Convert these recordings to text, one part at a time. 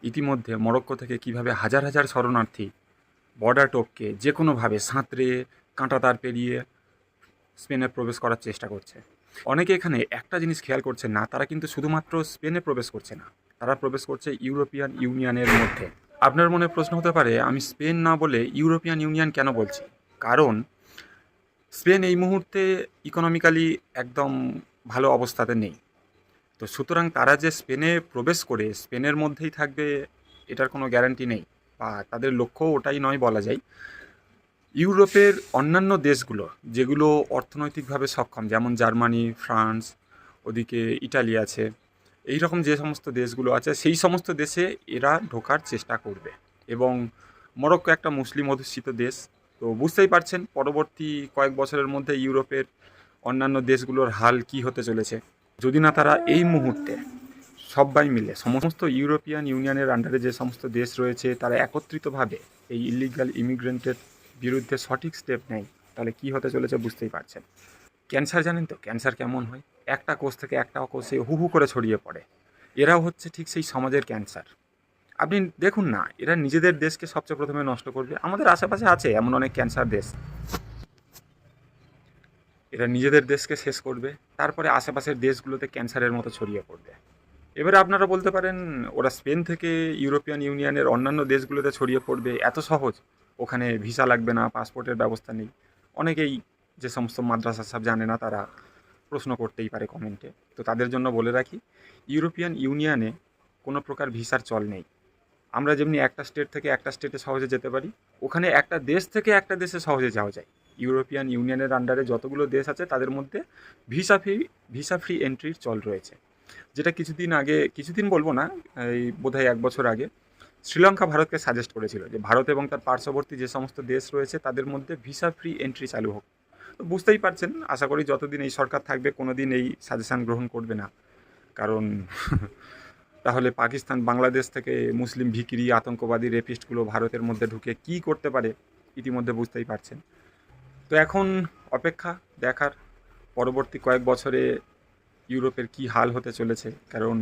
ইতিমধ্যে মরক্কো থেকে কিভাবে হাজার হাজার শরণার্থী বর্ডার টপকে যে কোনোভাবে সাঁতরে কাঁটাতার পেরিয়ে স্পেনে প্রবেশ করার চেষ্টা করছে। অনেকে এখানে একটা জিনিস খেয়াল করছে না, তারা কিন্তু শুধুমাত্র স্পেনে প্রবেশ করছে না, তারা প্রবেশ করছে ইউরোপিয়ান ইউনিয়নের মধ্যে। আপনার মনে প্রশ্ন হতে পারে, আমি স্পেন না বলে ইউরোপিয়ান ইউনিয়ন কেন বলছি? কারণ স্পেন এই মুহূর্তে ইকোনমিক্যালি একদম ভালো অবস্থাতে নেই। তো সুতরাং তারা যে স্পেনে প্রবেশ করে স্পেনের মধ্যেই থাকবে এটার কোনো গ্যারান্টি নেই, বা তাদের লক্ষ্যও ওটাই নয় বলা যায়। ইউরোপের অন্যান্য দেশগুলো যেগুলো অর্থনৈতিকভাবে সক্ষম, যেমন জার্মানি, ফ্রান্স, ওদিকে ইটালি আছে, এই রকম যে সমস্ত দেশগুলো আছে সেই সমস্ত দেশে এরা ঢোকার চেষ্টা করবে। এবং মরক্কো একটা মুসলিম অধ্যুষিত দেশ, তো বুঝতেই পারছেন পরবর্তী কয়েক বছরের মধ্যে ইউরোপের অন্যান্য দেশগুলোর হাল কি হতে চলেছে যদি না তারা এই মুহূর্তে সবাই মিলে, সমস্ত ইউরোপিয়ান ইউনিয়নের আন্ডারে যে সমস্ত দেশ রয়েছে তারা একত্রিতভাবে এই ইলিগাল ইমিগ্রেন্টের বিরুদ্ধে সঠিক স্টেপ নেয়, তাহলে কি হতে চলেছে বুঝতেই পারছেন। ক্যান্সার জানেন তো ক্যান্সার কেমন হয়? একটা কোষ থেকে একটা কোষে হু হু করে ছড়িয়ে পড়ে। এরাও হচ্ছে ঠিক সেই সমাজের ক্যান্সার। আপনি দেখুন না, এরা নিজেদের দেশকে সবচেয়ে প্রথমে নষ্ট করবে। আমাদের আশেপাশে আছে এমন অনেক ক্যান্সার দেশ, এরা নিজেদের দেশকে শেষ করবে, তারপরে আশেপাশের দেশগুলোতে ক্যান্সারের মতো ছড়িয়ে পড়বে। এবারে আপনারা বলতে পারেন, ওরা স্পেন থেকে ইউরোপিয়ান ইউনিয়নের অন্যান্য দেশগুলোতে ছড়িয়ে পড়বে এত সহজ? ওখানে ভিসা লাগবে না, পাসপোর্টের ব্যবস্থা নেই। অনেকেই যে সমস্ত মাদ্রাসা সব জানে না তারা প্রশ্ন করতেই পারে কমেন্টে। তো তাদের জন্য বলে রাখি, ইউরোপিয়ান ইউনিয়নে কোনো প্রকার ভিসার চল নেই। আমরা যেমনি একটা স্টেট থেকে একটা স্টেটে সহজে যেতে পারি, ওখানে একটা দেশ থেকে একটা দেশে সহজে যাওয়া যায়। ইউরোপিয়ান ইউনিয়নের আন্ডারে যতগুলো দেশ আছে তাদের মধ্যে ভিসা ফ্রি এন্ট্রির চল রয়েছে। যেটা কিছুদিন আগে, কিছুদিন বলবো না, এই বোধহয় 1 বছর আগে শ্রীলঙ্কা ভারতকে সাজেস্ট করেছিল যে ভারত এবং তার পার্শ্ববর্তী যে সমস্ত দেশ রয়েছে তাদের মধ্যে ভিসা ফ্রি এন্ট্রি চালু হোক। তো বুঝতেই পারছেন, আশা করি যতদিন এই সরকার থাকবে কোনো দিন এই সাজেশান গ্রহণ করবে না। কারণ তাহলে পাকিস্তান, বাংলাদেশ থেকে মুসলিম ভিকিরি, আতঙ্কবাদী, রেপিস্টগুলো ভারতের মধ্যে ঢুকে কি করতে পারে ইতিমধ্যে বুঝতেই পারছেন। তো এখন অপেক্ষা দেখার, পরবর্তী কয়েক বছরে ইউরোপের কি হাল হতে চলেছে। কারণ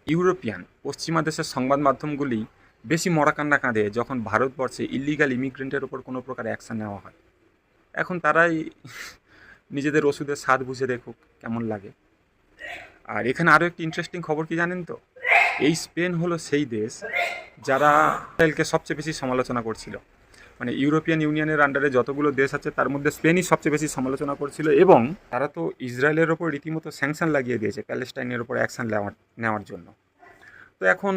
ইউরোপিয়ান পশ্চিমা দেশের সংবাদ মাধ্যমগুলি বেশি মরাকান্না কাঁদে যখন ভারতবর্ষে ইলিগাল ইমিগ্রেন্টের ওপর কোনো প্রকার অ্যাকশান নেওয়া হয়। এখন তারাই নিজেদের ওষুধের স্বাদ বুঝে দেখুক কেমন লাগে। আর এখানে আরও একটি ইন্টারেস্টিং খবর কি জানেন তো? এই স্পেন হলো সেই দেশ যারা ইসরায়েলকে সবচেয়ে বেশি সমালোচনা করছিল। মানে ইউরোপিয়ান ইউনিয়নের আন্ডারে যতগুলো দেশ আছে তার মধ্যে স্পেনই সবচেয়ে বেশি সমালোচনা করছিল, এবং তারা তো ইসরায়েলের ওপর রীতিমতো স্যাংশন লাগিয়ে দিয়েছে প্যালেস্টাইনের ওপর অ্যাকশান নেওয়ার জন্য। তো এখন